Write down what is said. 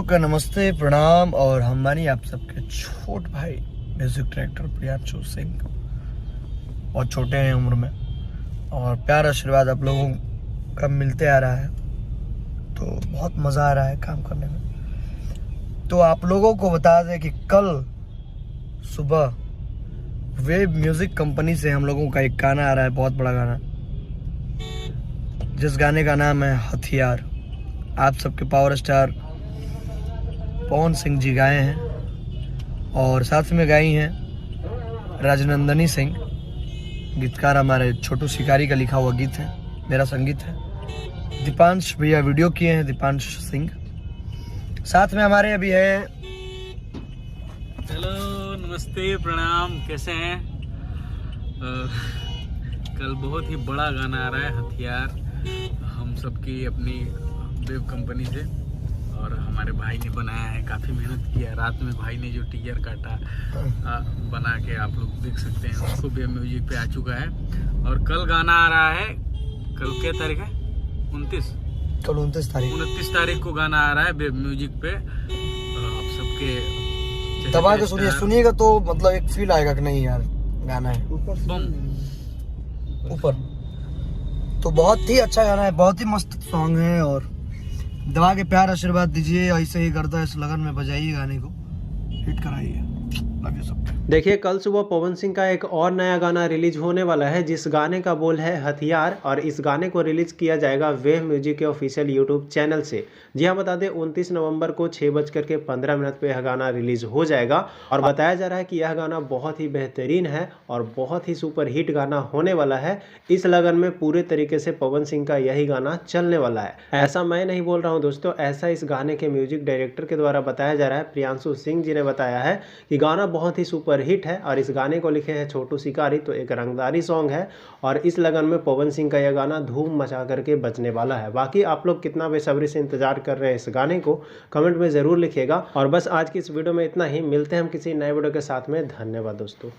का नमस्ते प्रणाम और हम मानी आप सबके छोट भाई म्यूजिक डायरेक्टर प्रियांशु सिंह। बहुत छोटे हैं उम्र में और प्यार आशीर्वाद आप लोगों का मिलते आ रहा है, तो बहुत मज़ा आ रहा है काम करने में। तो आप लोगों को बता दें कि कल सुबह वेब म्यूजिक कंपनी से हम लोगों का एक गाना आ रहा है, बहुत बड़ा गाना, जिस गाने का नाम है हथियार। आप सबके पावर स्टार पवन सिंह जी गाए हैं और साथ में गाई हैं राजनंदनी सिंह। गीतकार हमारे छोटू शिकारी का लिखा हुआ गीत है, मेरा संगीत है। दीपांश भैया वीडियो किए हैं, दीपांश सिंह। साथ में हमारे अभी है। हेलो, नमस्ते, प्रणाम, कैसे हैं? कल बहुत ही बड़ा गाना आ रहा है हथियार, हम सबकी अपनी वेब कंपनी से, और हमारे भाई ने बनाया है। काफ़ी मेहनत किया, रात में भाई ने जो टीजर काटा बना के आप लोग देख सकते हैं, उसको वेब म्यूजिक पे आ चुका है। और कल गाना आ रहा है, कल क्या तारीख है? 29। कल 29 तारीख को गाना आ रहा है वेब म्यूजिक पे। आप सबके दबा के सुनिएगा तो मतलब एक फील आएगा कि नहीं यार गाना है ऊपर। तो बहुत ही अच्छा गाना है, बहुत ही मस्त सॉन्ग है और दबा के प्यार आशीर्वाद दीजिए। ऐसे ही करता है, इस लगन में बजाइए, गाने को हिट कराइए। लव यू सबके। देखिए, कल सुबह पवन सिंह का एक और नया गाना रिलीज होने वाला है, जिस गाने का बोल है हथियार, और इस गाने को रिलीज किया जाएगा वेव म्यूजिक के ऑफिशियल यूट्यूब चैनल से। जी हाँ, बता दें 29 नवंबर को 6:15 पे यह गाना रिलीज हो जाएगा। और बताया जा रहा है कि यह गाना बहुत ही बेहतरीन है और बहुत ही सुपर हिट गाना होने वाला है। इस लगन में पूरे तरीके से पवन सिंह का यही गाना चलने वाला है। ऐसा मैं नहीं बोल रहा हूँ दोस्तों, ऐसा इस गाने के म्यूजिक डायरेक्टर के द्वारा बताया जा रहा है। प्रियांशु सिंह जी ने बताया है कि गाना बहुत ही सुपर हिट है और इस गाने को लिखे हैं छोटू शिकारी। तो एक रंगदारी सॉन्ग है और इस लगन में पवन सिंह का यह गाना धूम मचा करके बजने वाला है। बाकी आप लोग कितना बेसब्री से इंतजार कर रहे हैं इस गाने को, कमेंट में जरूर लिखिएगा। और बस आज की इस वीडियो में इतना ही, मिलते हैं हम किसी नए वीडियो के साथ में। धन्यवाद दोस्तों।